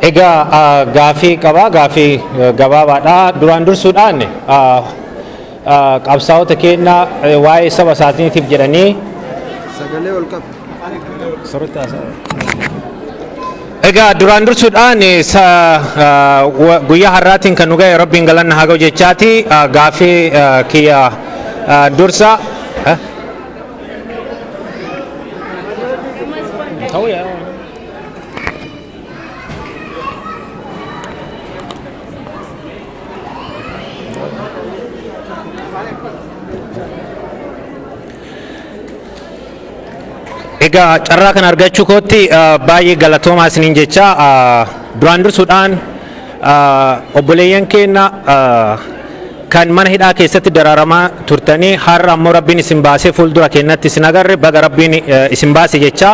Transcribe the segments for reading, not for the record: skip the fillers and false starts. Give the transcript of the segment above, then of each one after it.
Egaa gaafii qabaa gaafii gabaabaadha duraan dursuudhaan qabsaa'ota keenya waa'ee saba isaatiif jedhanii sagalee ol qabu. Egaa duraan dursuudhaan guyyaa har'aatiin kan nu ga'e Rabbiin galanna haa ga'u jechaati gaafii kiyya dursa Egaa carraa kan argachuu kootti baay'ee galatoomaa isiniin jecha duraan dursuudhaan obboleeyyan keenya kan mana hidhaa keessatti dararamaa turtanii har'a ammoo Rabbiin isin baasee fuuldura keenyatti isin agarre baga Rabbiin isin baase jecha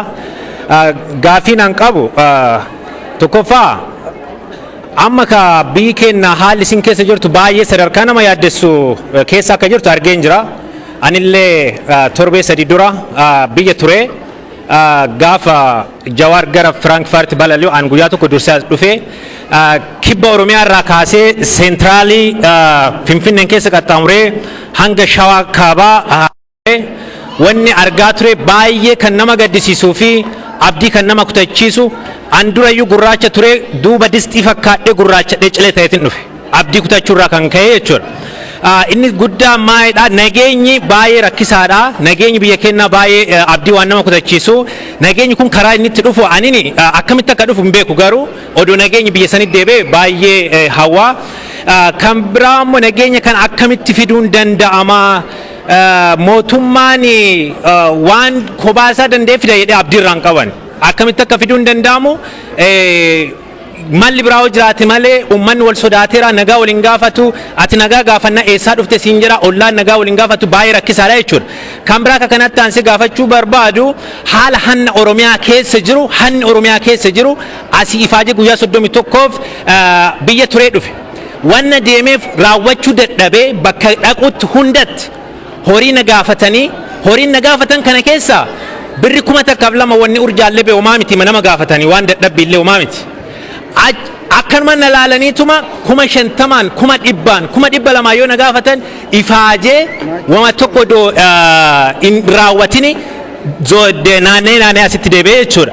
gaafiin an qabu tokkoffaa amma ka biyyi keenya haalli isin keessa jirtu baay'ee sadarkaa nama yaaddessu keessa akka jirtu argeen jira. Anillee torbee sadii dura biyya ture. Gaafa Jawaar gara Frankfurt balali'u an guyyaa tokko dursee dhufe kibba Oromiyaa irraa kaasee seentiraalii Finfinneen keessa qaxxaamuree hanga Shawaa kaabaa wanni argaa ture baay'ee kan nama gaddisiisuu fi abdii kan nama kutachiisu an durayyuu gurraacha ture duuba distii fakkaadhee gurraachadhee cilee ta'eetiin dhufe abdii kutachuurraa kan ka'e jechuudha. Inni guddaa maalidha nageenyi baay'ee rakkisaadha nageenyi biyya keenyaa baay'ee abdii waan nama kutachiisu nageenyi kun karaa inni itti dhufu anini akkamitti akka dhufu hin beeku garuu odoo nageenyi biyya sanitti deebi'e baay'ee hawwaa kan biraa immoo nageenya kan akkamitti fiduun danda'ama mootummaan waan kobaasaa danda'e fida jedhee abdiirraan qaban akkamitti akka fiduun danda'amu malli biraa jiraate malee ummanni wal sodaateera nagaa waliin gaafatu ati nagaa gaafanna eessaa dhufte siin jira ollaan nagaa waliin gaafatu baay'ee rakkisaadha jechuudha. Kan biraa akka kanatti aansee gaafachuu barbaadu haala hanna Oromiyaa keessa jiru hanni Oromiyaa keessa jiru asii ifaajee guyyaa 31f biyya turee dhufe. Wanna deemeef raawwachuu dadhabee bakka dhaqutti hundatti horii na gaafatanii horiin na gaafatan kana keessa birri 1,200 wanni urjaallee bee homaa miti nama gaafatanii waan dadhabbiillee homaa miti. Akkanuma na laalaniituma 50,000 1,200 yoo na gaafatan ifaajee wama tokko in raawwatini naannee asitti deebi'ee jechuudha.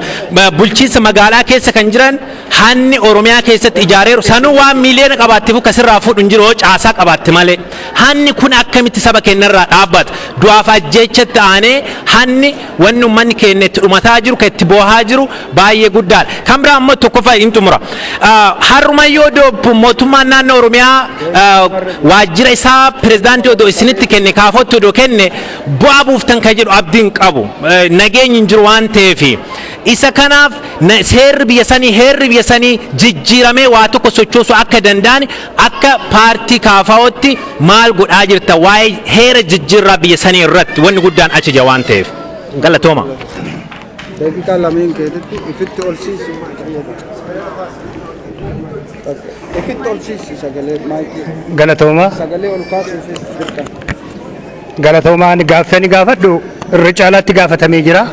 Bulchiinsa magaalaa keessa kan jiran hanni Oromiyaa keessatti ijaareeru sanuu waan miiliyoona qabaatteef kasirraa fuudhu hin jiru caasaa qabaatte malee hanni kun akkamitti saba keenyarraa dhaabbata du'aaf ajjeechatti aanee hanni wanni uummanni keenya itti dhumataa jiru kan itti boohaa jiru baay'ee guddaadha. Kan biraa ammoo tokkoffaa hin xumura. Harrumayyoo mootummaan naannoo Oromiyaa waajjira isaa pirezidaantii odoo isinitti kenne kaafottu odoo kenne bu'aa buuftan kan jedhu abdiin qabu. Nageenyi hin jiru waan ta'eef isa kanaaf seerri biyya sanii jijjiiramee waa tokko sochoosuu akka danda'an akka paartii kaafaa'ootti maal godhaa jirta waa'ee heera jijjiirraa biyya sanii irratti wanni guddaan achi jira waan ta'eef galatooma. Daqiiqaa lameen keessatti ifitti ol siisu. Ifitti ol siisu sagalee maayikii. Galatooma. Sagalee ol kaasuufis dirqama. Galatoomaan gaaffii gaafadhu irra caalaatti gaafatamee jira.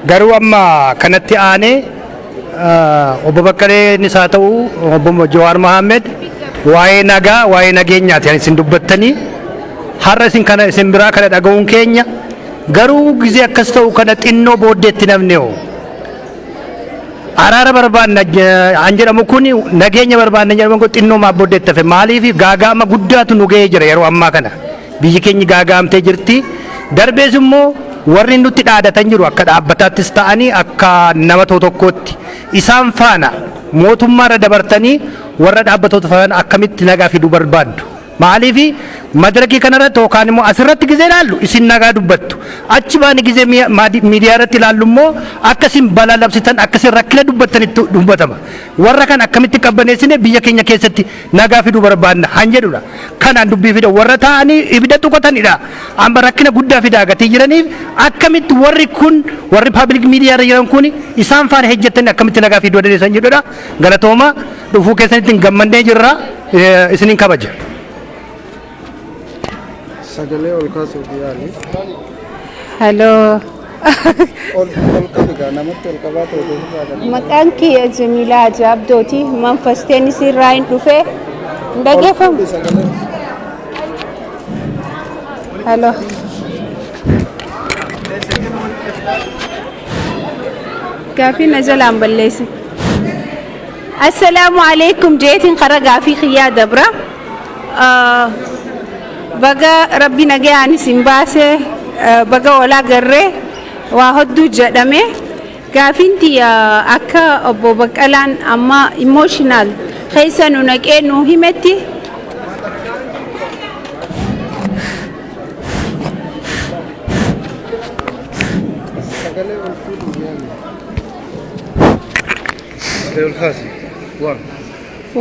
Garuu amma kanatti aanee obbo Baqqaleenis haa ta'u obbo Jawaar Mohaammed waa'ee nagaa waa'ee nageenyaati kan isin dubbattanii har'a isin kana isin biraa kana dhaga'uun keenya garuu gizee akkas ta'u kana xinnoo booddeetti namni hoo araara barbaanna an jedhamu kun nageenya barbaanna jedhamu kun xinnoo maa booddeetti hafe maaliif gaagaama guddaatu nu ga'ee jira yeroo ammaa kana biyyi keenya gaagaamtee jirti darbees immoo warri nutti dhaadatan jiru akka dhaabbataattis ta'anii akka nama tokkootti isaan faana mootummaarra dabartanii warra dhaabbatoota faana akkamitti nagaa fiduu barbaaddu maaliif madarakii kanarratti yookaan immoo asirratti gizee ilaallu isin nagaa dubbattu achi baani gizee miidiyaa irratti ilaallu immoo akkasin balaa labsitan akkasin rakkina dubbattanitti dubbatama warra kan akkamitti qabbaneessine biyya keenya keessatti nagaa fiduu barbaadna han jedhudha kanaan dubbii fida warra ta'anii ibidda tuqatanidha amma rakkina guddaa fidaa gatii jiraniif akkamitti warri kun warri paabilik miidiyaa irra jiran kun isaan faana hejjettanii akkamitti nagaa fiduu dandeessan jedhudha galatooma dhufuu keessanitti gammannee jirra isiniin kabaja. Sagalee ol kaasuuf yaali. Hello. ol qabiga namatti ol qabaatu oduu Maqaan kiyya Jamilaa Jaabdooti. Manfasteen isirraa hin dhufe. Hin dhaggeeffamu. Halo. Gaafii na jalaan balleessi. Assalaamu alaikum jeetiin kara gaafii kiyyaa dabra. Baga rabbi nagayaan isin baase baga walaa garree waa hedduu jedhame. Gaafiin tiyya akka obbo Baqqalaan amma emotional keessa nu naqee nu himetti.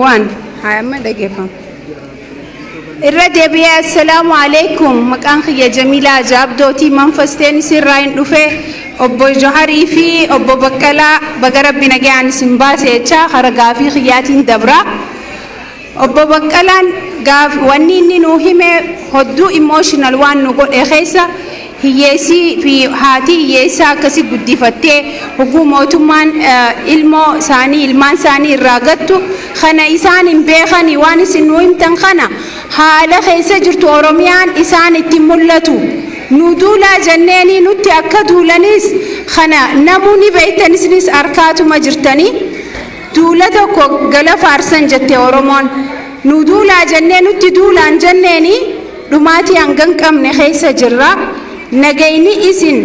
Waan haa amma dhaggeeffamu. Irra deebi'ee assalaamu alaikum maqaan kiyya Jamilaa Jaabdooti. Manfasteen isirraa hin dhufe obbo Joharii fi obbo Baqqalaa baga rabbi nagayaan isin baase jecha kara gaafii kiyyaatiin dabra. Obbo Baqqalaan wanni inni nuu hime hedduu emotional waan nu godhe keessa hiyyeessii fi haati hiyyeessaa akkasii guddifattee hoguu mootummaan ilmaan isaanii irraa gattu kana isaan hin beekani waan isin nuu himtan kana haala keessa jirtu Oromiyaan isaan itti mul'atu. Nu duulaa jenneeni nutti akka duulanis kana namoonni beektanis harkaatuma jirtanii duula tokko gala faarsan jette Oromoon. Nu duulaa jennee nutti duulaan jenneeni dhumaatii hangan qabne keessa jirra. Nagayni isin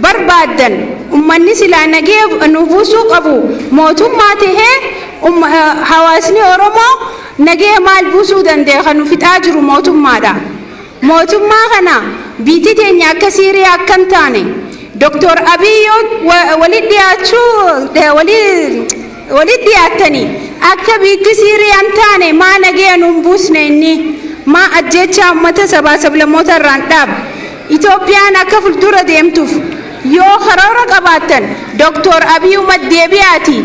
barbaaddan ummanni silaa nagee nu buusuu qabu mootummaa tahee hawaasni Oromoo nagee maal buusuu danda'e kan nu fixaa jiru mootummaadha. Mootummaa kana biitii teenya akka Siiriyaa akka hin taane Dr. Abiyyi walitti dhiyaattanii akka biitti Siiriyaa hin taane maa nagee nu hin buusne inni maa ajjeechaa uummata sabaa sablammoota irraan dhaabu. Itoophiyaan akka fuuldura deemtuuf yoo karoora qabaattan Dr. Abiyyi deebi'aati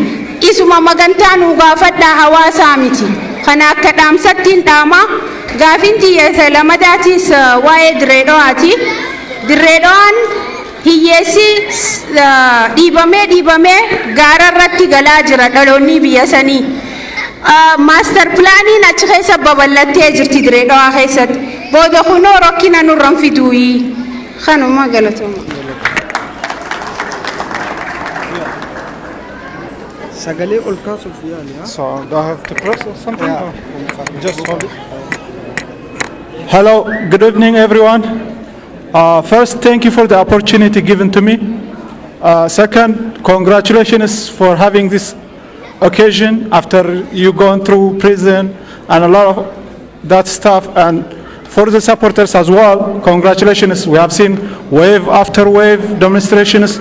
isuma magantaa nu gaafadhaa hawaasaa miti. Kana akka dhaamsattiin dhaama. Gaafiin tiyya lamadaatis waa'ee Dirreedhawaati. Dirreedhawaan hiyyeessi dhiibamee gaara irratti galaa jira dhaloonni biyya sanii. Maaster pilaaniin achi keessa babal'attee jirti Dirreedhawaa keessatti. Booda kunoo rakkina nurraan fiduuyi. Kanuma galatooma. sagalee ol kaasuuf yaali. So do I have to press or something? Or just hold it. Hello, good evening everyone. First, thank you for the opportunity given to me. Second, congratulations for having this occasion after you gone through prison and a lot of that stuff. And for the supporters as well, congratulations. We have seen wave after wave demonstrations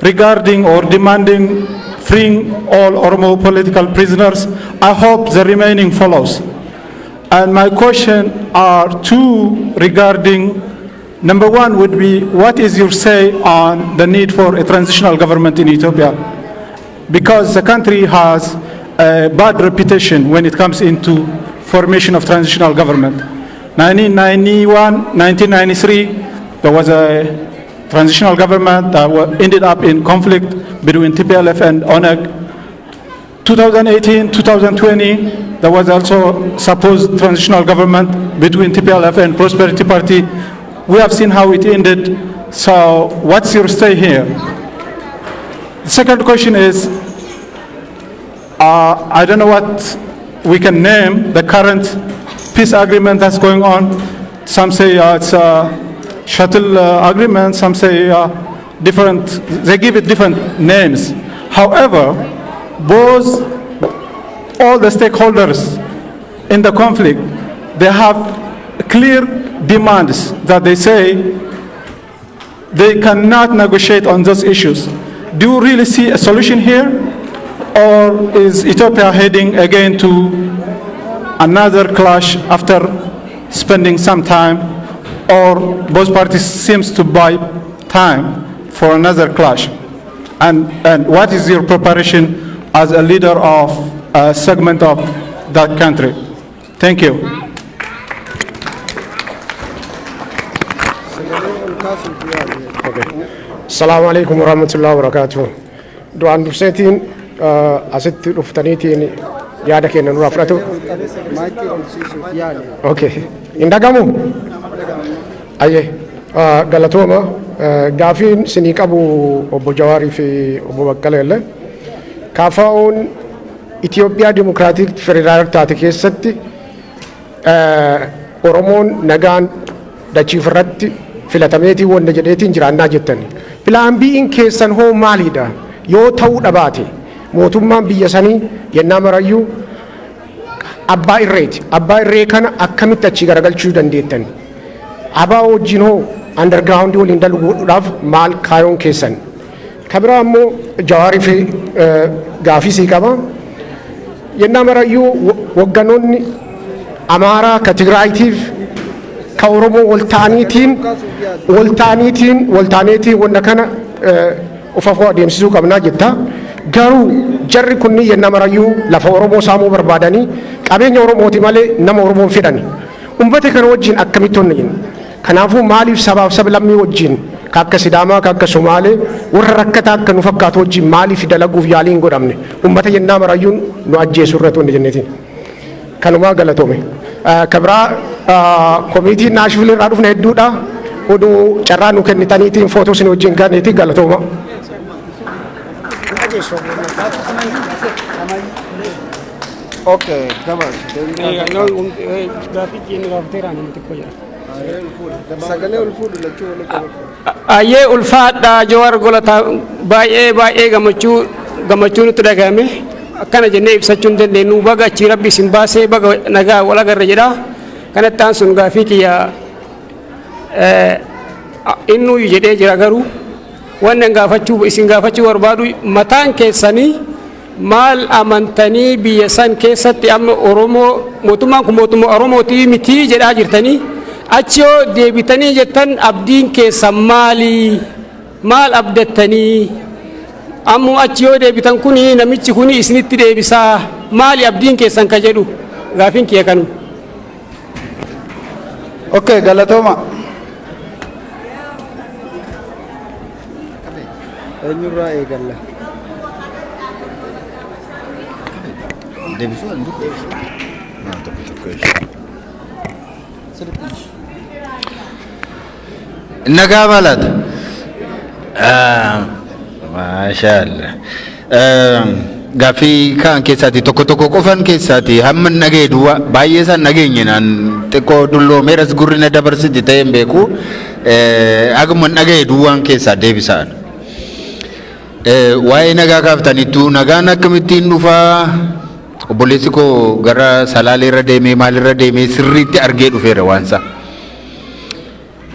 regarding or demanding freeing all Oromo political prisoners. I hope the remaining follows. And my question are two regarding, number one would be, what is your say on the need for a transitional government in Ethiopia? Because the country has a bad reputation when it comes into formation of transitional government. 1991, 1993, there was a transitional government that ended up in conflict between TPLF and ONEG. 2018, 2020, there was also supposed transitional government between TPLF and Prosperity Party. We have seen how it ended. So what's your stay here? The second question is, I don't know what we can name the current peace agreement that's going on. Some say it's a shuttle agreement, some say different, they give it different names. However, all the stakeholders in the conflict, they have clear demands that they say they cannot negotiate on those issues. Do you really see a solution here? Or is Ethiopia heading again to another clash after spending some time? Or both parties seems to buy time for another clash? And what is your preparation as a leader of a segment of that country? Thank you. sagalee ol kaasuuf yaali. Okay. السلام عليكم ورحمة الله وبركاته. دوان بسيتين أسد رفتنيتين يادا كنا نرافرتو. Maikii ol siisuuf yaali. أوكي. إندقامو. أيه. غلطوما غافين سنيك أبو جواري في أبو بكاليلا. كافاون إثيوبيا ديمقراطيك فيدرال تاتيكي ستي. أورومون نغان دachifirratti filatameetii wanda jedheetiin jiraannaa jettani. Pilaan biin keessan hoo maalidha? Yoo ta'uu dhabaate mootummaan biyya sanii yennaa marayyuu abbaa irreeti. Abbaa irree kana akkamitti achi garagalchuu dandeettani? Abaa wajjin hoo underground waliin dalguudhaaf maal kaayoon keessan? Kabiraa ammoo Jawaarii fi gaafisii qaba. Yennaa marayyuu wagganoonni Amaaraa ka Tigraayitiif ka Oromoo waltaaniitiin wanda kana ufafoo adeemsisuu qabnaa jetta. Garuu jarri kunni yennaa marayyuu lafa Oromoo saamuu barbaadanii qabeenya Oromooti malee nama Oromoon fedhani. Ummata kana wajjin akkamitti hojjetan? Kanaafuu maaliif sabaaf sablammii wajjin ka akka Sidaamaa ka akka Somaalee warra rakkataa akka nu fakkaatu wajjin maaliif dalaguuf yaaliin godhamne? Ummata yennaa marayyuun nu ajjeesuu irratti hundi jenneetiin. Kanumaa galatoome. Kabiraa komiitii Naashvil irraa dhufne hedduudha. Oduu carraa nu kennitaniitiin footoo isin wajjin ganeetii galatooma. Okay, gabaas. Sagalee ol fuudhu lachuu waliin qabatu. Ayyee ulfaadhaa Jawaar golata baay'ee gammachuu nutti dhagahame. Akkana jennee ibsachuu hin dandeenyu baga achi rabbi isin baasee baga nagaa wal agarre jedha. Kanatti aan sun gaafii kiyya innuu jedhee jira garuu wanni isin gaafachuu barbaadu mataan keessanii maal amantanii biyya san keessatti amma Oromoo mootummaan kun mootummaa Oromootii mitii jedhaa jirtanii achi yoo deebitanii jettan abdiin keessan maal abdattanii ammoo achi yoo deebitan kuni namichi kuni isinitti deebisaa maali abdiin keessan ka jedhu gaafiin kiyya kanu. Okay, galatooma. Eenyurraa eegalla? Nagaa malata. Maashaallah. Gaafii kaan keessaati tokko qofan keessaati hamma nagee duwwaa baay'ee isaan nageenyinaan xiqqoo dulloomeeras gurri na dabarsiti ta'een beeku aguma nagee duwwaan keessaa deebisaan. Waa'ee nagaa kaaftaniittu nagaan akkamittiin dhufaa obboleessi koo gara Salaalee irra deemee maalirra deemee sirriitti argee dhufeera waansa.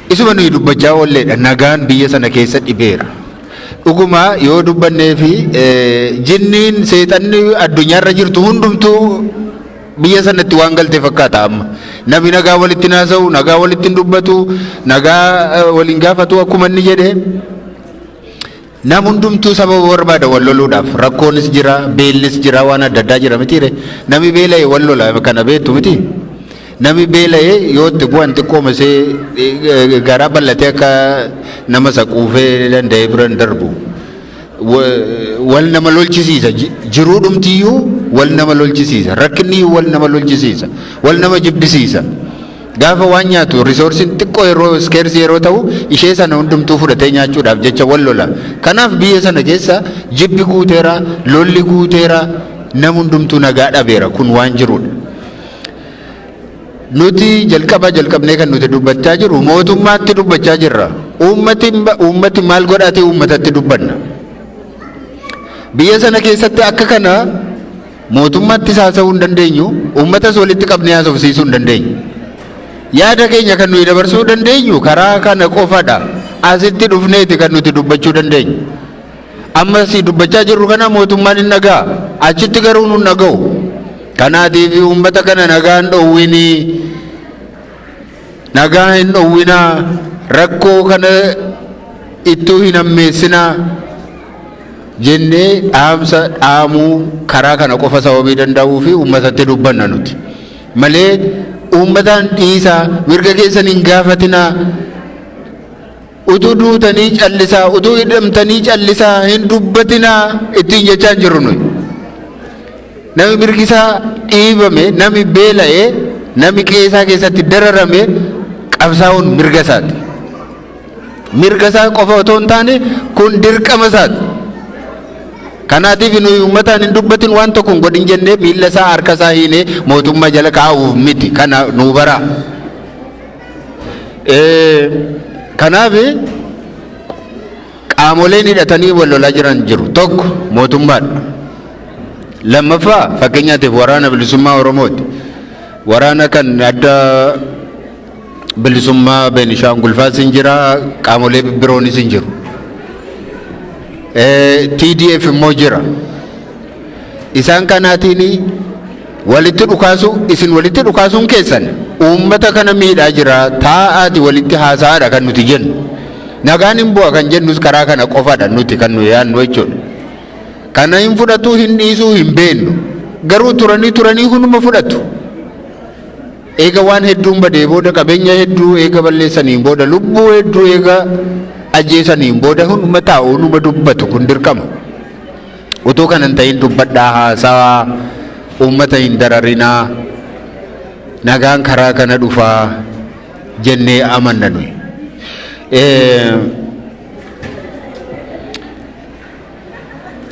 Isuma nuyi dubbachaa oolleedha nagaan biyya sana keessa dhibeera. Dhuguma yoo dubbannee fi jinniin seexanni addunyaarra jirtu hundumtuu biyya sanatti waan galtee fakkaata amma. Namni nagaa walitti naasa'u, nagaa walitti dubbatu, nagaa waliin gaafatu akkuma inni jedhee. Nam hundumtuu sababa barbaada wal loluudhaaf rakkoonis jira, beellis jira, waan adda addaa jira mitiire. Namni beela'e wal lola kana beektu miti. Namni beela'e yoo itti bu'an xiqqoomsee garaa bal'atee akka nama saquufee danda'ee biraan darbu. Wal nama lolchisiisa jiruu dhumtiyyuu wal nama lolchisiisa rakkinni wal nama lolchisiisa wal nama jibbisiisa. Gaafa waan nyaatu risoorsiin xiqqoo yeroo skeersii yeroo ta'u ishee sana hundumtuu fudhatee nyaachuudhaaf jecha wal lola. Kanaaf biyya sana keessa jibbi guuteera, lolli guuteera, nam hundumtuu nagaa dhabeera kun waan jirudha. Nuti jalqabnee kan nuti dubbachaa jiru mootummaatti dubbachaa jirra. Uummati maal godhatee uummatatti dubbanna. Biyya sana keessatti akka kana mootummaatti haasa'uu hin dandeenyu, uummatas walitti qabnee haasofsiisuu hin dandeenyu. Yaada keenya kan nuyi dabarsuu dandeenyu karaa kana qofadha. Asitti dhufneeti kan nuti dubbachuu dandeenyu. Amma si dubbachaa jirru kana mootummaan hin nagaa, achitti garuu nun naga'u. Kanaatiif uummata kana nagaan dhowwinii, nagaa hin dhowwinaa, rakkoo kana ittuu hin hammeessinaa jennee dhaamsa dhaamuu karaa kana qofa sababii danda'uu fi uummatatti dubbanna nuti. Malee uummataan dhiisaa mirga keessan hin gaafatinaa utuu duutanii callisaa utuu hidhamtanii callisaa hin dubbatinaa ittiin jechaa hin jirru nuyi. Nami mirgisaa dhiibame, nami beela'ee, nami qeesaa keessatti dararame qabsaa'uun mirga isaati. Mirga isaa qofa otoo hin taane kun dirqama isaati. Kanaatiif nuyi uummataan hin dubbatin waan tokko hin godhin jennee miilla isaa harka isaa hiinee mootummaa jala kaa'uuf miti. Kana nuu baraa. Kanaaf qaamoleen hidhatanii wal lolaa jiran jiru. Tokko mootummaadha. Lammaffaa fakkeenyaatiif waraana bilisummaa Oromooti. Waraana kan adda bilisummaa Beenishaangul Faas hin jira, qaamolee biroonis hin jiru. TDF immoo jira. Isaan kanaatiin walitti dhukaasu, isin walitti dhukaasuun keessan uummata kana miidhaa jira, taa'aati walitti haasa'aadha kan nuti jennu. Nagaan hin bu'a kan jennus karaa kana qofaadha nuti kan nuyi yaadnu jechuudha. Kana hin fudhatu, hin dhiisuu, hin beennu. Garuu turanii hunduma fudhatu. Eega waan hedduun badee booda qabeenya hedduu eega balleessaniin booda lubbuu hedduu eega ajjeesaniin booda hunduma taa'u hunduma dubbatu kun dirqama. Utuu kanan ta'in dubbadhaa haasawaa uummata hin dararinaa nagaan karaa kana dhufaa jennee amanna nuyi.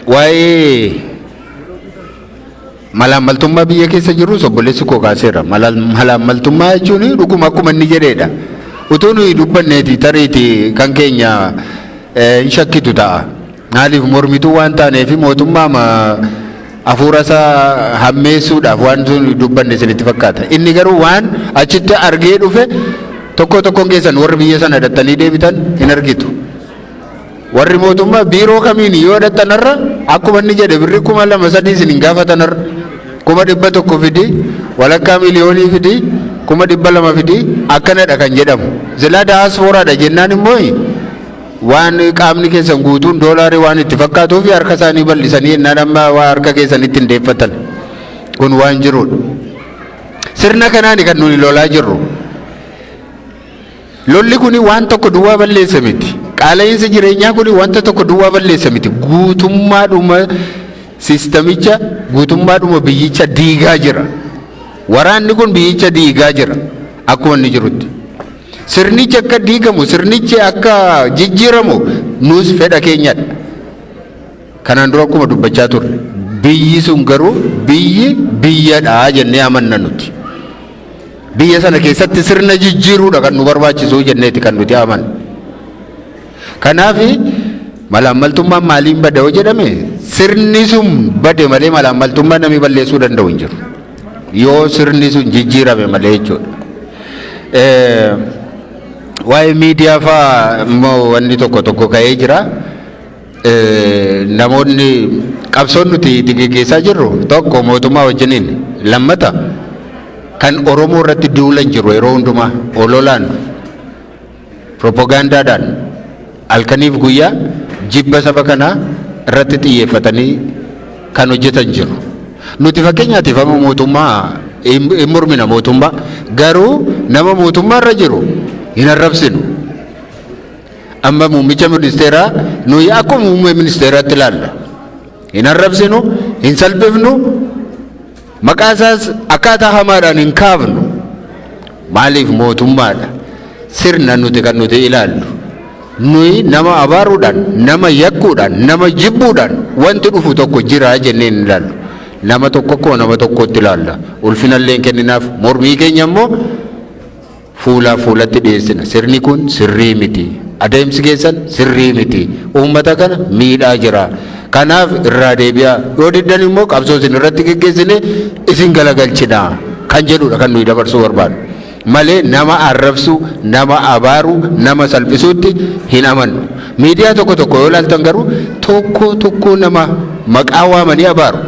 Waa'ee malaammaltummaa biyya keessa jiru obboleessi koo kaaseera. Malaammaltummaa jechuun dhuguma akkuma inni jedheedha. Utuu nuyi dubbanneeti tariiti kan keenya hin shakkitu ta'a. Maaliif mormituu waan taaneef mootummaa hafuura isaa hammeessuudhaaf waan dubbanne isinitti fakkaata. Inni garuu waan achitti argee dhufe tokkoon keessan warri biyya sana hidhattanii deebitan hin argitu. Warri mootummaa biiroo kamiin yoo hidhattanarra akkuma inni jedhe birri 2,300 isin hin gaafatanarra 100,100 fidi walakkaa miliyoonii fidi 200,200 fidi akkanadha kan jedhamu. Zilaa daasfooraadha jennaan immoo waan qaamni keessan guutuun doolaarii waan itti fakkaatuuf harka isaanii bal'isanii ennaan amma waa harka keessanitti hin deeffatan. Kun waan jirudha. Sirna kanaani kan nuyi lolaa jirru. Lolli kuni waan tokko duwwaa balleessa miti. Qaala'insi jireenyaa kuni wanta tokko duwwaa balleessa miti. Guutummaadhuma sistamicha, guutummaadhuma biyyicha diigaa jira. Waraanni kun biyyicha diigaa jira akkuma inni jirutti. Sirnichi akka diigamu, sirnichi akka jijjiiramu nuus fedha keenyadha. Kanaan dura akkuma dubbachaa turre. Biyyi sun garuu biyyadha jennee amanna nuti. Biyya sana keessatti sirna jijjiiruudha kan nu barbaachisu jenneeti kan nuti amannu. Kanaaf malaammaltummaan maaliin bada yoo jedhame sirni sun bade malee malaammaltummaa namni balleessuu danda'u hin jiru. Yoo sirni sun jijjiirame malee jechuudha. Waa'ee miidiyaa fa'aa immoo wanni tokko ka'ee jira. Namoonni qabsoon nuti gaggeessaa jirru tokko mootummaa wajjiniin lammata kan Oromoo irratti duulan jiru yeroo hundumaa ololaan propagaandaadhaan halkaniif guyyaa jibba saba kanaa irratti xiyyeeffatanii kan hojjetan jiru. Nuti fakkeenyaatiif amma mootummaa hin mormina mootummaa garuu nama mootummaa irra jiru hin arrabsinu. Amma muummicha ministeeraa nuyi akkuma muummee ministeeraatti ilaalla. Hin arrabsinu, hin salphifnu, maqaa isaas akkaataa hamaadhaan hin kaafnu. Maaliif mootummaadha? Sirna nuti kan nuti ilaallu. Nuyi nama abaaruudhaan, nama yakkuudhaan, nama jibbuudhaan wanti dhufu tokko jira jennee hin ilaallu. Nama tokko akkuma nama tokkotti ilaalla. Ulfinallee kenninaaf mormii keenya immoo fuulaa fuulatti dhiyeessina. Sirni kun sirrii miti. Adeemsi keessan sirrii miti. Uummata kana miidhaa jira. Kanaaf irraa deebi'aa. Yoo diddan immoo qabsoo isin irratti geggeessine isin galagalchina kan jedhudha kan nuyi dabarsuu barbaadu. Malee nama arrabsuu, nama abaaruu, nama salphisuutti hin amannu. Miidiyaa tokko yoo ilaaltan garuu tokko nama maqaa waamanii abaaru.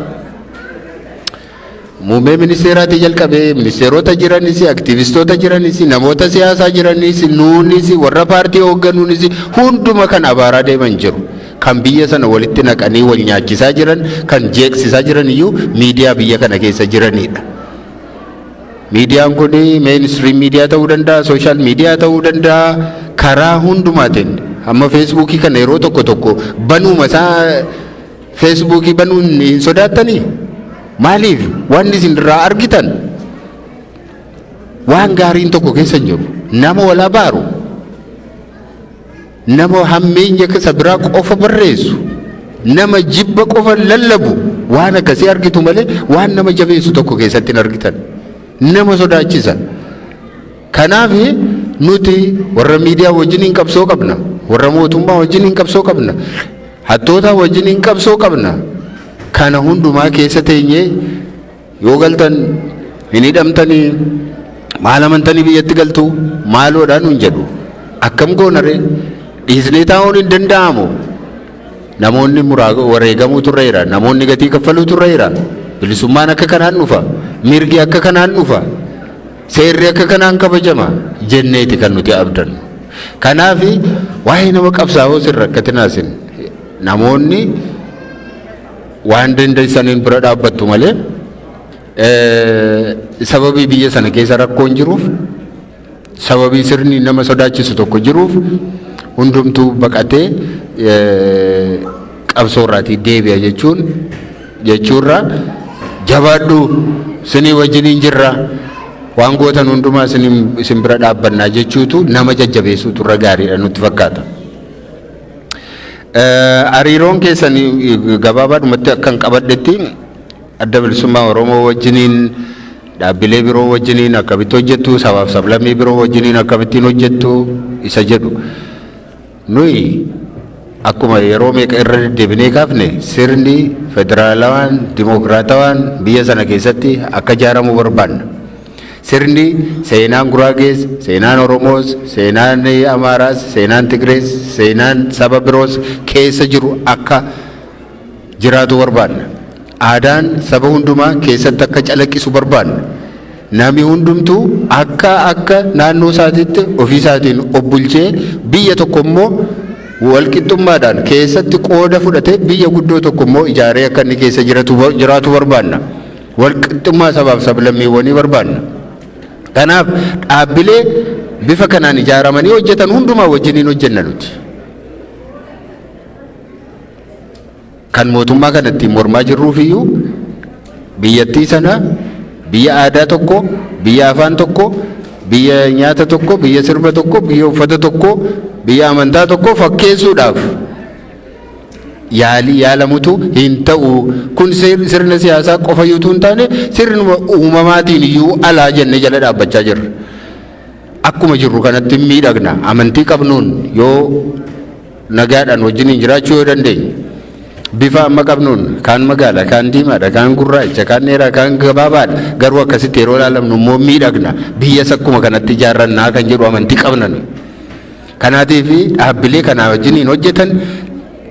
Muummee ministeeraatti jalqabee ministeerota jiranis, aktivistoota jiranis, namoota siyaasaa jiranis, nuunis, warra paartii hoogganuunis hunduma kan abaaraa deeman jiru. Kan biyya sana walitti naqanii wal nyaachisaa jiran, kan jeeqsisaa jiran iyyuu miidiyaa biyya kana keessa jiranidha. Miidiyaan kun mainstream miidiyaa ta'uu danda'a, social miidiyaa ta'uu danda'a, karaa hundumaatiin amma feesbuukii kana yeroo tokko tokko banuuma isaa feesbuukii banuun hin sodaattanii maaliif waan isin irraa argitan waan gaariin tokko keessa jiru nama wal abaaru nama hammeenya isa biraa qofa barreessu nama jibba qofa lallabu waan akkasii argitu malee waan nama jabeessu tokko keessatti hin argitan nama sodaachisa. Kanaaf nuti warra miidiyaa wajjiniin qabsoo qabna, warra mootummaa wajjiniin qabsoo qabna, hattoota wajjiniin qabsoo qabna. Kana hundumaa keessa teenyee yoo galtan hin hidhamtanii maal amantanii biyyatti galtu maaloodhaan hin jedhu akkam goonaree dhiisnee taa'uun hin danda'amu. Namoonni wareegamuu turreera, namoonni gatii kaffaluu turreera. Bilisummaan akka kanaan dhufa, mirgi akka kanaan dhufa, seerri akka kanaan kabajama jenneeti kan nuti abdannu. Kanaaf waa'ee nama qabsaa'oo sirra akkatinaasin namoonni waan dandeessaniin bira dhaabbattu malee sababii biyya sana keessa rakkoon jiruuf sababii sirni nama sodaachisu tokko jiruuf hundumtuu baqatee qabsoorraatii deebi'a jechuurra jabaadhu sinii wajjiniin jirra waan gootan hundumaa isin bira dhaabbannaa jechuutu nama jajjabeessuutu irra gaariidha nutti fakkaata. Hariiroon keessan gabaabaadhumatti akkan qabadhetti adda bilisummaa Oromoo wajjiniin dhaabbilee biroo wajjiniin akkamitti hojjettu sabaaf sablammii biroo wajjiniin akkamittiin hojjettu isa jedhu nuyi akkuma yeroo meeqa irra deddeebinee kaafne sirni federaalawaan dimokiraatawaan biyya sana keessatti akka ijaaramu barbaanna. Sirni seenaan Guraagees, seenaan Oromoos, seenaan Amaaraas, seenaan Tigrees, seenaan saba biroos keessa jiru akka jiraatu barbaanna. Aadaan saba hundumaa keessatti akka calaqqisu barbaanna. Namni hundumtuu akka naannoo isaatiitti ofii isaatiin of bulchee biyya tokko immoo walqixxummaadhaan keessatti qooda fudhatee biyya guddoo tokko immoo ijaaree akka inni keessa jiraatu barbaanna. Walqixxummaa sabaaf sablammiiwwanii barbaanna. Kanaaf dhaabbilee bifa kanaan ijaaramanii hojjetan hundumaa wajjiniin hojjenna nuti. Kan mootummaa kanatti mormaa jirruuf iyyuu biyyattii sana biyya aadaa tokko, biyya afaan tokko, biyya nyaata tokko, biyya sirba tokko, biyya uffata tokko, biyya amantaa tokko fakkeessuudhaaf yaalamutu hin ta'u. Kun sirna siyaasaa qofa iyyuu hin taane sirnuma uumamaatiin iyyuu alaa jennee jala dhaabbachaa jirra. Akkuma jirru kanatti miidhagna amantii qabnuun yoo nagaadhaan wajjiniin jiraachuu yoo dandeenye bifa amma qabnuun kaan magaala, kaan diimaadha, kaan gurraacha, kaan dheeraa, kaan gabaabaadha. Garuu akkasitti yeroo ilaalamnu immoo miidhagna biyyas akkuma kanatti ijaarrannaa kan jedhu amantii qabnan. Kanaatiif dhaabbilee kanaa wajjiniin hojjetan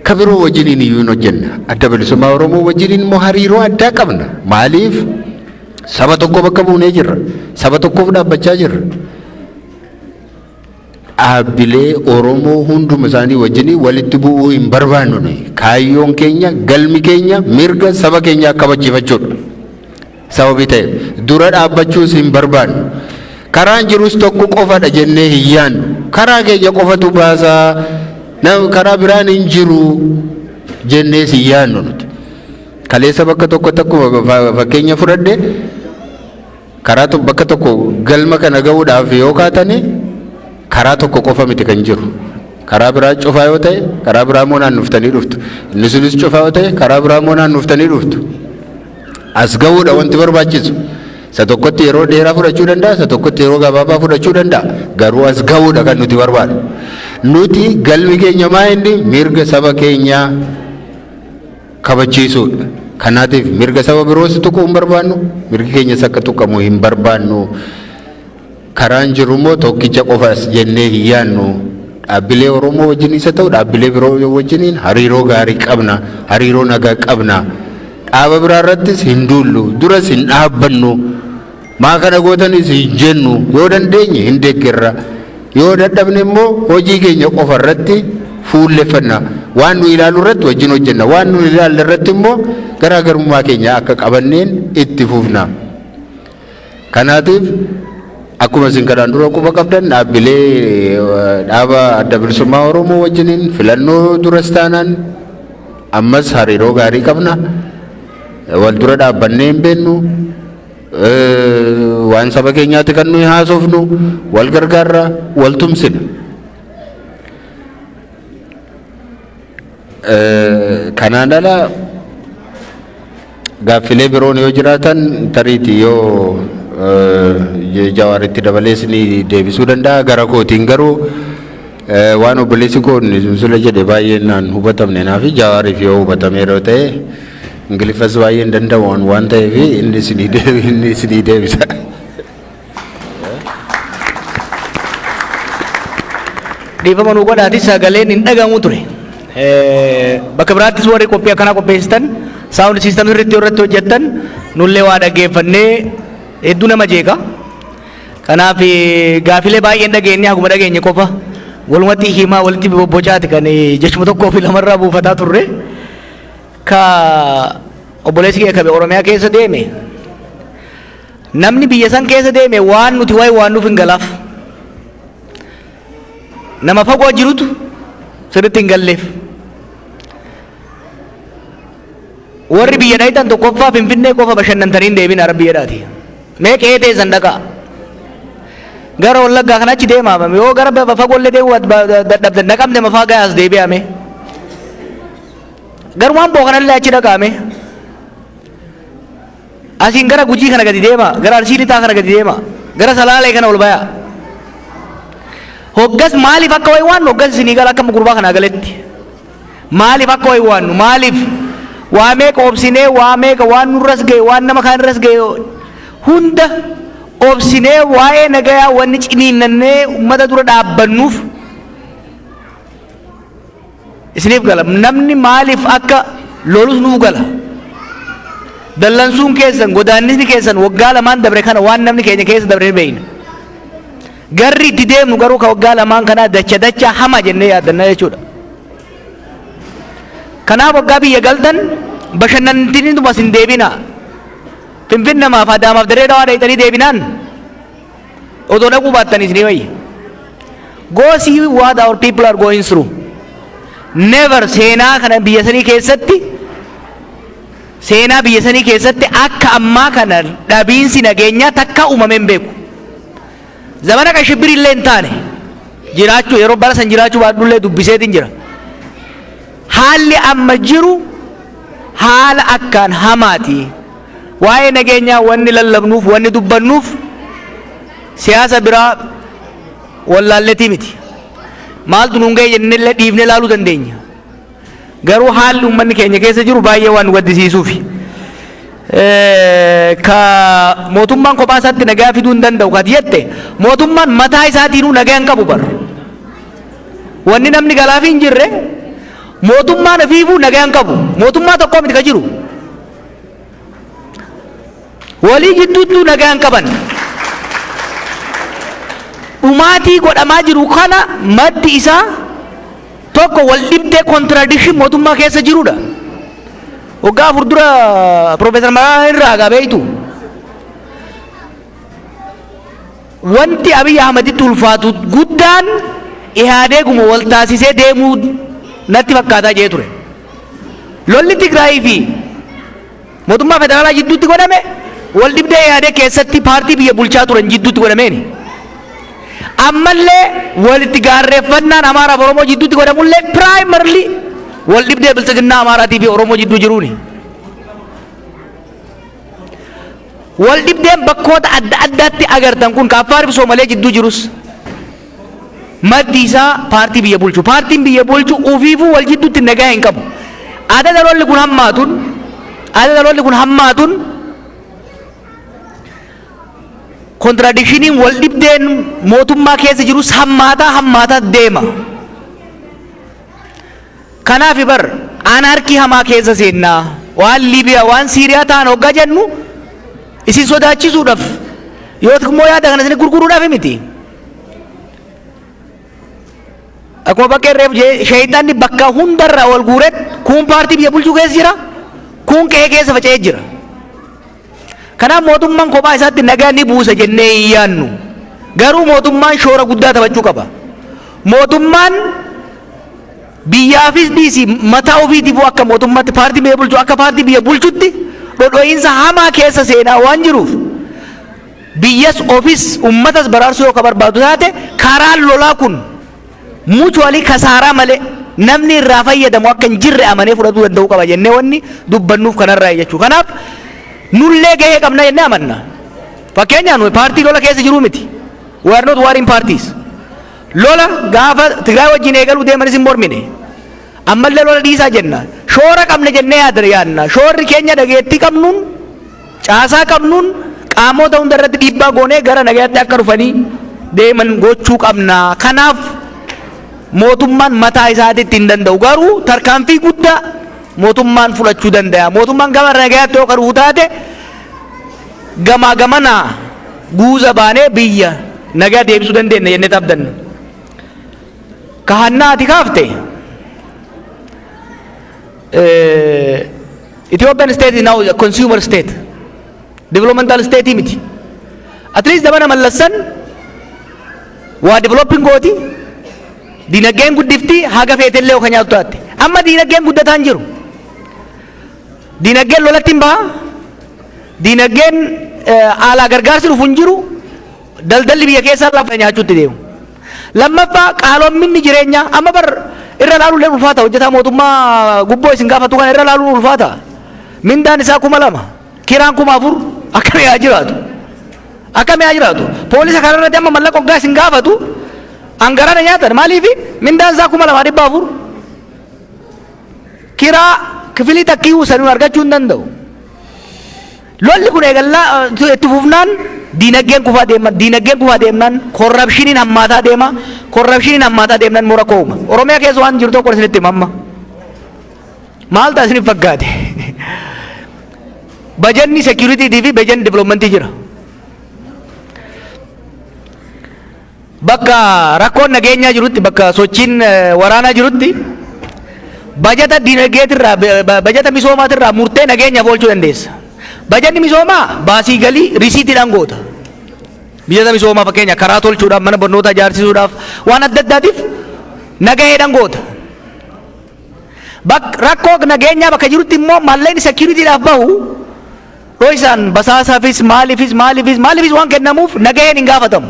kabiroo wajjiniin iyyuu hin hojjenna. Adda bilisummaa Oromoo wajjiniin immoo hariiroo addaa qabna. Maaliif saba tokko bakka buunee jirra, saba tokkoof dhaabbachaa jirra. Dhaabbilee Oromoo hunduma isaanii wajjiniin walitti bu'uu hin barbaannu. Kaayyoon keenya, galmi keenya, mirga saba keenya kabachiifachuudha. Sababii ta'eef dura dhaabbachuus hin barbaannu. Karaan jirus tokko qofadha jennee hin yaannu. Karaa keenya qofatu baasaa karaa biraan hin jiru jennees hin yaannu nuti. Kaleessa bakka tokkotti akkuma fakkeenya fudhadhe karaa bakka tokko galma kana ga'uudhaaf yoo kaatane karaa tokko qofa miti kan jiru. Karaa biraa cufaa yoo ta'e karaa biraa immoo naannoftanii dhuftu. Inni sunis cufaa yoo ta'e karaa biraa immoo naannoftanii dhuftu. As ga'uudha wanti barbaachisu. Isa tokkotti yeroo dheeraa fudhachuu danda'a, isa tokkotti yeroo gabaabaa fudhachuu danda'a. Garuu as ga'uudha kan nuti barbaadu. Nuti galmi keenya maa inni mirga saba keenyaa kabachiisuudha. Kanaatiif mirga saba biroos tuquu hin barbaannu, mirgi keenyas akka tuqamu hin barbaannu. Karaan jiru immoo tokkicha qofas jennee hin yaannu. Dhaabbilee Oromoo wajjin isa ta'u dhaabbilee biroo wajjiniin hariiroo gaarii qabna, hariiroo nagaa qabna. Dhaaba biraa irrattis hin duullu, duras hin dhaabbannu. Maa kana gootanis hin jennu, yoo dandeenye hin deeggarra. Yoo dadhabne immoo hojii keenya qofa irratti fuulleffanna. Waan nu ilaalu irratti wajjin hojjenna. Waan nu ilaalle irratti immoo garaagarummaa keenya akka qabanneen itti fufna. Kanaatiif akkuma isin kanaan dura quba qabdan dhaabbilee dhaaba adda bilisummaa Oromoo wajjiniin filannoo duras taanaan ammas hariiroo gaarii qabna. Wal dura dhaabbannee hin beennu. Waan saba keenyaatti kan nuyi haasofnu wal gargaarra wal tumsina. Kanaan ala gaaffilee biroon yoo jiraatan tariiti yoo Jawaaritti dabalees ni deebisuu danda'a. Gara kootiin garuu waan obboleessi koo Sula jedhe baay'een naan hubatamne naafi Jawaariif yoo hubatameera ta'e Ingiliffas baay'een danda'uun waan ta'eef inni isinii deebisa. Dhiifama nu godhaati sagaleen hin dhagahamu ture. Bakka biraattis warri qophii akkanaa qopheessitan saawundi siistamii irratti hojjettan nullee waa dhaggeeffannee hedduu nama jeeqa. Kanaaf gaafilee baay'een dhageenye haguma dhageenye qofa walumatti himaa walitti bobbocaati kan jechuma tokkoo fi lamarraa buufataa turre. Ka obboleessi kee kabe Oromiyaa keessa deeme namni biyya san keessa deeme waan nuti waan nuuf hin galaaf nama fagoo jirutu sirriitti hin galleef. Warri biyya dhaytan tokkoffaa Finfinnee qofa bashannantanii hin deebin Arab biyyaadhaati. Mee qe'ee teessan dhaqaa. Gara Wallaggaa kan achi deemaa yoo gara fagoollee deemu dadhabdan naqamte mafaa gaas deebi'ame. Garumaan boo kanallee achi dhaqaame. Asiin gara Gujii kana gadi deema, gara Arsii Lixaa kana gadi deema, gara Salaalee kana ol baya. Hoggas maaliif akka wayi waannu hoggas isinii gala akka gurbaa kanaa galetti. Maaliif akka wayi waannu maaliif waa meeqa obsinee waa meeqa waan nurras ga'e waan nama kaan irras ga'e hunda obsinee waa'ee nagayaa wanni ciniinnannee ummata dura dhaabbannuuf isiniif gala. Namni maaliif akka lolus nuuf gala. Dallansuun keessan godaannisni keessan waggaa lamaan dabre kana waan namni keenya keessa dabre beeyna. Garri itti deemnu garuu ka waggaa lamaan kanaa dacha hama jennee yaaddanna jechuudha. Kanaaf waggaa biyya galtan bashannantiniituma isin deebina. Finfinnamaaf Adaamaaf Dirree Dhawaa dhayxanii deebinaan otoo dhaquu baattan isinii wayya. Go see what our people are going through. Never seenaa kana biyya sanii keessatti seenaa biyya sanii keessatti akka ammaa kana dhabiinsi nageenyaa takka uumamee hin beeku. Zamana ka shibbirillee hin taane jiraachuu yeroo bara san jiraachuu baadhullee dubbiseetiin jira. Haalli amma jiru haala akkaan hamaati. Waa'ee nageenyaa wanni lallabnuuf wanni dubbannuuf siyaasa biraa wallaalletii miti. Maaltu nuun ga'e jennellee dhiifnee laaluu dandeenya. Garuu haalli uummanni keenya keessa jiru baay'ee waan nu gaddisiisuufi. Ka mootummaan kophaa isaatti nagaa fiduu hin danda'u kan jette mootummaan mataa isaatiinuu nagaa hin qabu bar. Wanni namni galaaf hin jirre mootummaan ofiifuu nagaa hin qabu. Mootummaa tokkoo miti ka jiru. Walii jidduutti nagaa hin qaban. Dhumaatii godhamaa jiru kana maddi isaa tokko wal dhibdee contradiction mootummaa keessa jirudha. Waggaa afur dura Profeesar Mararaa irraa gabeeytu wanti Abiy Ahmeditti ulfaatu guddaan Ihaadeeguma wal taasisee deemuu natti fakkaataa jee ture. Lolli Tigraayii fi mootummaa federaalaa jidduutti godhame wal dhibdee Ihaadeeg keessatti paartii biyya bulchaa turan jidduutti godhameeni. Ammallee walitti gaarreeffannaan Amaaraaf Oromoo jidduutti godhamullee primarily wal dhibdee bilchaginaa Amaaraatii fi Oromoo jidduu jiruuni. Wal dhibdeen bakkoota adda addaatti agartan kun ka Affaariif Soomalee jidduu jirus maddi isaa paartii biyya bulchu. Paartiin biyya bulchu ufiifuu wal jidduutti nagaa hin qabu. Adada lolli kun hammaatuun contradictioniin wal dhibdeen mootummaa keessa jirus hammaataa deema. Kanaaf bar anarkii hamaa keessa seennaa waan Liibiyaa waan Siiriyaa ta'an hoggaa jennu isin sodaachisuudhaaf yoo immoo yaada kana isin gurguruudhaaf miti. Akkuma bakka irreef shayitaanni bakka hundarraa wal guureet kun paartii biyya bulchuu keessa jira kun qe'ee keessa faca'ee jira. Kanaaf mootummaan kophaa isaatti nagaa ni buusa jennee hin yaannu. Garuu mootummaan shoora guddaa taphachuu qaba. Mootummaan biyyaafis dhiisi mataa ofiitiif akka mootummaatti paartii biyya bulchu akka paartii biyya bulchutti dhodho'iinsa hamaa keessa seenaa waan jiruuf biyyas ofis ummatas baraarsuu yoo barbaadu taate karaan lolaa kun mutualii kasaaraa malee namni irraa fayyadamu akka hin jirre amanee fudhatuu danda'uu qaba jennee wanni dubbannuuf kanarraa jechuu. Kanaaf nullee gahee qabna jennee amanna. Fakkeenyaan paartii lola keessa jiruu miti. We are not warring parties. Lola gaafa Tigraay wajjin eegaluu deemanis hin mormine. Ammallee lola dhiisaa jenna. Shoora qabna jennee yaadna. Shoorri keenya dhageettii qabnuun caasaa qabnuun qaamota hunda irratti dhiibbaa goonee gara nagaatti akka dhufanii deeman gochuu qabna. Kanaaf mootummaan mataa isaatiitti hin danda'u. Garuu tarkaanfii guddaa mootummaan fudhachuu danda'a. Mootummaan gama nagaatti yoo qaruu taate gamaa gamanaa guuza baanee biyya nagaa deebisuu dandeenya jennee abdanna. Kahannaati kaafte Ethiopian state is now a consumer state, developmental state miti. At least dabana mallassan waa developing gooti dinagdeen guddifti haga feetellee yoo kanyaatu taate. Amma dinagdeen guddataan jiru. Dinagdeen lolatti hin baha. Dinagdeen alaa gargaarsi dhufu hin jiru. Daldalli biyya keessaa lafa nyaachuutti deemu. Lammaffaa qaalomminni jireenyaa amma bar irra laaluun ulfaata. Hojjetaa mootummaa gubboo isin gaafatu kana irra laaluun ulfaata. Mindaan isaa 2,000 kiraan 4,000 akkamii haa jiraatu? Akkamii haa jiraatu? Poolisa kanarratti amma mallaqa hoggaa isin gaafatu angarana nyaatan maaliifi mindaan isaa 2,400 kiraa kifilii takkii sanuun argachuu hin danda'u. Lolli kun eegallaa itti fufnaan dinagdeen kufaa deema. Dinagdeen kufaa deemnaan korrapshiniin hammaataa deema. Korrapshiniin hammaataa deemnaan mura kooma. Oromiyaa keessa waan jiru tokko isinitti himamma. Maal ta'a isiniif fakkaate? Bajanni security fi bajanni developmentii jira. Bakka rakkoon nageenyaa jirutti bakka sochiin waraanaa jirutti bajata dinagdeetirraa bajata misoomaatirraa murtee nageenyaaf oolchuu dandeessa. Bajanni misoomaa baasii galii risiitiidhaan goota. Biyya misoomaa fakkeenya karaa tolchuudhaaf mana barnootaa ijaarsisuudhaaf waan adda addaatiif nagaheedhaan goota. Rakkoo nageenyaa bakka jirutti immoo malleen securityidhaaf bahu dho'isaan basaasaafis maaliifis waan kennamuuf nagaheen hin gaafatamu.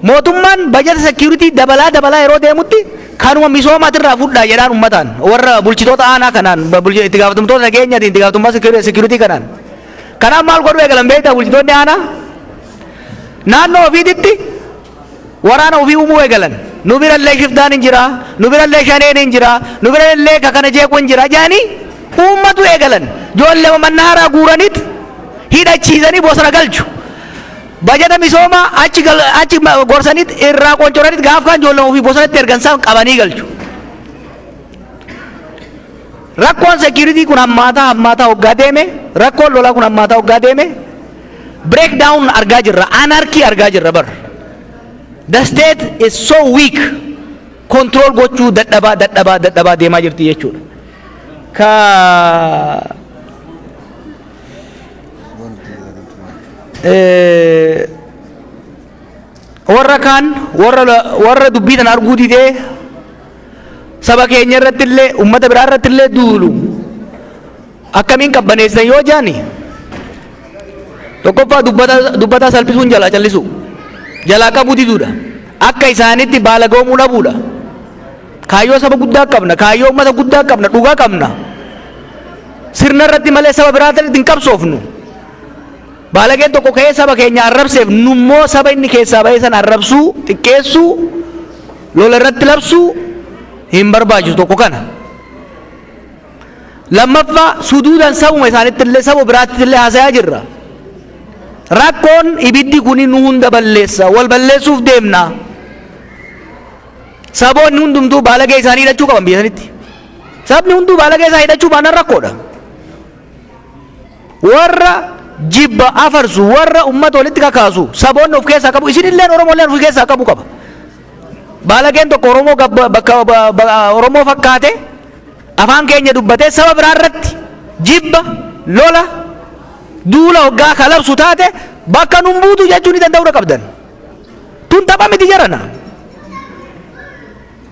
Mootummaan bajata security dabalaa yeroo deemutti kanuma misoomatirraa fudhaa jedhaan ummataan warra bulchitoota aanaa kanaan itti gaafatamtoota nageenyaatiin itti gaafatamummaa security kanaan. Kanaaf maal godhu eegalan beektaa bulchitoonni aanaa naannoo ofiititti waraana ofii uumuu eegalan. Nu birallee shiftaan hin jira, nu birallee shaneen hin jira, nu birallee kakana jeequ hin jira jaanii uummatu eegalan. Ijoollee mannaaraa guuraniit hidhachiisanii bosona galchu. Bajata misoomaa achi gorsaniit irraa qoncoraniit gaaf kan ijoollee ofii bosonatti ergansaa qabanii galchu. Rakkoon security kun hammaataa hoggaa deeme, rakkoon lolaa kun hammaataa hoggaa deeme, breakdown argaa jirra, anarchy argaa jirra bar. The state is so weak, control gochuu dadhabaa deemaa jirti jechuudha. Warra kaan warra dubbii tan arguu didee saba keenya irratti illee ummata biraa irratti illee duulu akkamiin qabbaneessan yoo jaani tokkoffaa dubbataa salphisuun jalaa callisu jalaa qabuu diduudha akka isaanitti baala goomuu dhabuudha. Kaayyoo saba guddaa qabna, kaayyoo ummata guddaa qabna, dhugaa qabna. Sirna irratti malee saba biraa irratti hin qabsoofnu. Baalageen tokko ka'ee saba keenya arrabseef nummoo saba inni keessaa ba'ee sana arrabsuu, xiqqeessuu, lola irratti labsuu hin barbaachisu tokko kana. Lammaffaa suduudhaan sabuma isaanitti illee saba biraatti illee haasayaa jirra. Rakkoon ibiddi kuni nu hunda balleessa, wal balleessuuf deemna. Saboonni hundumtuu baalagee isaanii hidhachuu qaban biyya sanitti. Sabni hunduu baalagee isaa hidhachuu baannaan rakkoodha. Warra jibba afarsu warra ummata walitti kakaasu saboonni of keessaa qabu isinillee Oromolleen of keessaa qabu qaba. Baalageen tokko Oromoo fakkaate afaan keenya dubbatee saba biraa irratti jibba lola duula hoggaa kalabsu taate bakka nun buutu jechuun danda'uu qabdan. Tun tapha miti jarana.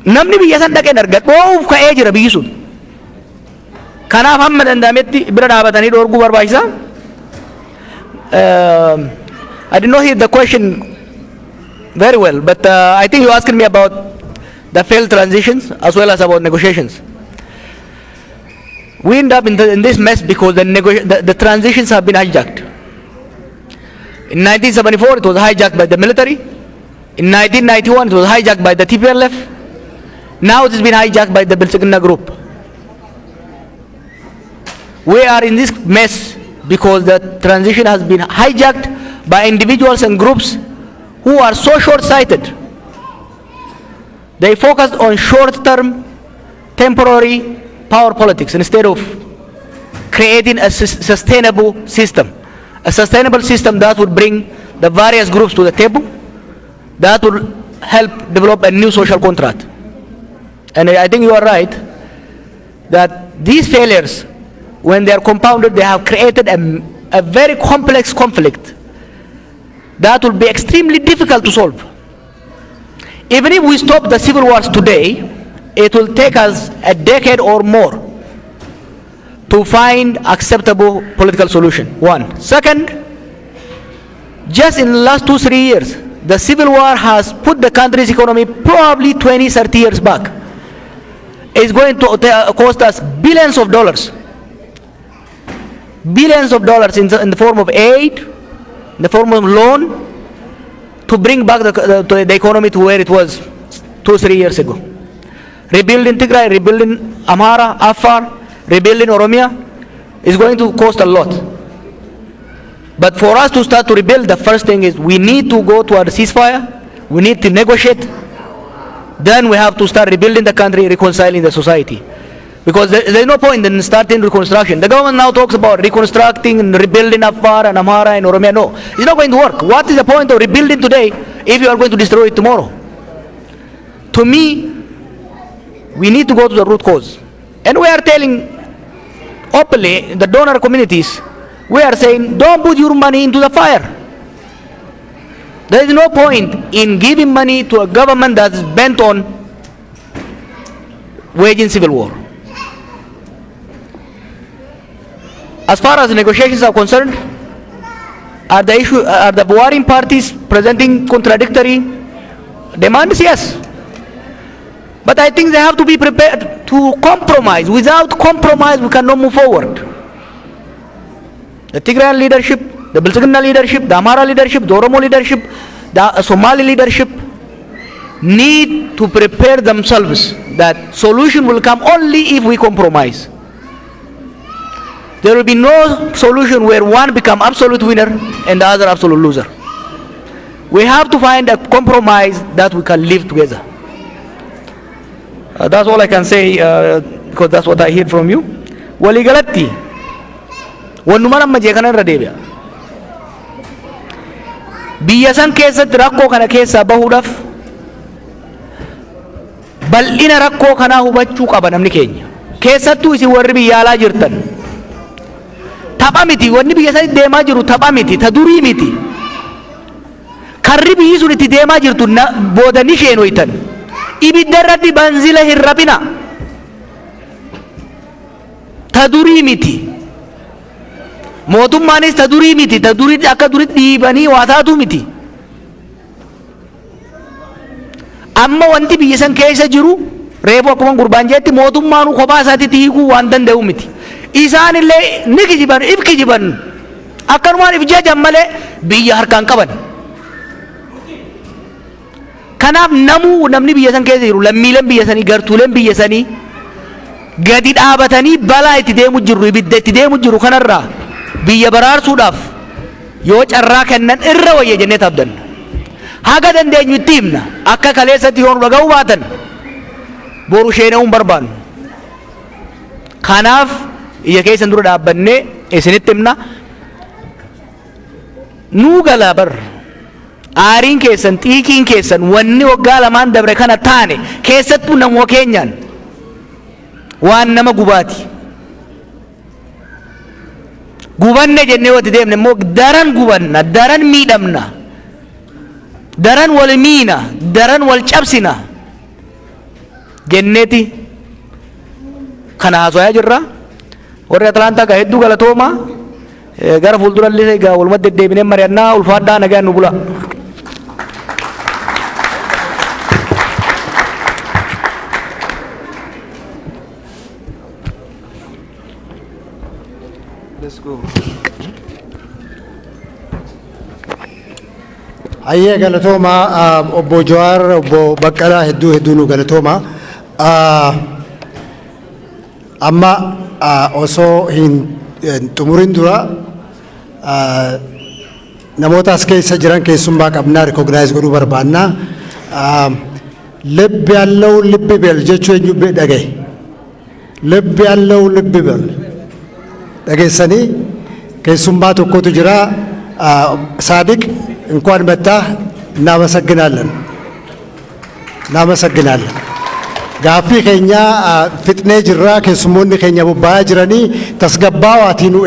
Namni biyya san dhaqeen argadhoof ka'ee jira biyyi sun. Kanaaf hamma danda'ametti bira dhaabatanii dhoorguu barbaachisa. I did not hear the question very well, but I think you asked me about the failed transitions as well as about negotiations. We end up in this mess because the transitions have been hijacked. In 1974, it was hijacked by the military. In 1991, it was hijacked by the TPLF. Now it has been hijacked by the Bilsigna group. We are in this mess because the transition has been hijacked by individuals and groups who are so short-sighted. They focused on short-term, temporary power politics instead of creating a sustainable system. A sustainable system that would bring the various groups to the table, that would help develop a new social contract. And I think you are right that these failures, when they are compounded, they have created a very complex conflict that will be extremely difficult to solve. Even if we stop the civil wars today, it will take us a decade or more to find acceptable political solution. One. Second, just in the last 2-3 years, the civil war has put the country's economy probably 20-30 years back. It's going to cost us billions of dollars. Billions of dollars in the form of aid, in the form of loan, to bring back the economy to where it was 2-3 years ago. Rebuilding Tigray, rebuilding Amhara, Afar, rebuilding Oromia is going to cost a lot. But for us to start to rebuild, the first thing is we need to go to a ceasefire, we need to negotiate, then we have to start rebuilding the country, reconciling the society. Because there's no point in starting reconstruction. The government now talks about reconstructing and rebuilding Afar and Amhara and Oromia. No, it's not going to work. What is the point of rebuilding today if you are going to destroy it tomorrow? To me, we need to go to the root cause. And we are telling openly, the donor communities, we are saying, don't put your money into the fire. There is no point in giving money to a government that is bent on waging civil war. As far as the negotiations are concerned, are the warring parties presenting contradictory demands? Yes. But I think they have to be prepared to compromise. Without compromise, we cannot move forward. The Tigrayan leadership, the Bilsigna leadership, the Amhara leadership, the Oromo leadership, the Somali leadership need to prepare themselves that solution will come only if we compromise. There will be no solution where one become absolute winner and the other absolute loser. We have to find a compromise that we can live together. That's all I can say because that's what I hear from you. Waligalatti, wanuman amma jekana irra deebi'a. Biyya san keessatti rakkoo kana keessaa bahuudhaaf bal'ina rakkoo kanaa hubachuu qaba namni keenya. Keessattuu isin warri biyya alaa jirtan. Tapha miti, wanni biyya sanitti deemaa jiru tapha miti, ta durii miti. Karri biyyi sun itti deemaa jirtu booda ni sheenoytan. Ibidda irratti banzila hin rabina. Ta durii miti. Mootummaanis ta durii miti, ta durii akka duritti dhiibanii waa taatu miti. Amma wanti biyya san keessa jiru reefu akkuma gurbaan jeetti mootummaan kophaa isaatitti hiikuu waan danda'u miti. Isaan illee ni kijiban, if kijiban. Akkanumaan if jajan malee biyya harkaan qaban. Kanaaf namni biyya san keessa jiru, lammiileen biyya sanii, gartuuleen biyya sanii gadi dhaabatanii balaa itti deemu jiru, ibidda itti deemu jiru kanarraa biyya baraarsuudhaaf yoo carraa kennan irra wayya jennee taabdanna. Haga dandeenyu itti himna. Akka kaleessatti yoo dhaga'uu baatan boru sheene'uun barbaannu. Kanaaf iyya keessan dura dhaabbannee isinitti himna. Nuu galaa bar aariin keessan, xiiqiin keessan, wanni waggaa lamaan dabre kana taane keessattuu namoo keenyaan waan nama gubaati. gubanne jennee wati deemne immoo daran gubanna, daran miidhamna, daran wal miina, daran wal cabsina jenneeti kana haasa'aa jirra. Warri Atlaantaa gaa hedduu galatooma. Gara fuuldurallee gaa walumaa deddeebinee mari'annaa. Ulfaadhaa nagaan nu bula. Let's go. Ayyee galatooma obbo Jawaar obbo Baqqalaa hedduu nu galatooma. Amma osoo hin xumurin dura namoota as keessa jiran keessummaa qabnaa recognize godhuu barbaanna. ልብ ያለው ልብ ይበል jechuun eenyu dhagaye ልብ ያለው ልብ ይበል dhageessanii keessummaa tokkotu jira ሳዲቅ እንኳን መጣህ እናመሰግናለን gaaffii keenya fixnee jirra keessummoonni keenya bobba'aa jiranii tasgabbaawaatiinu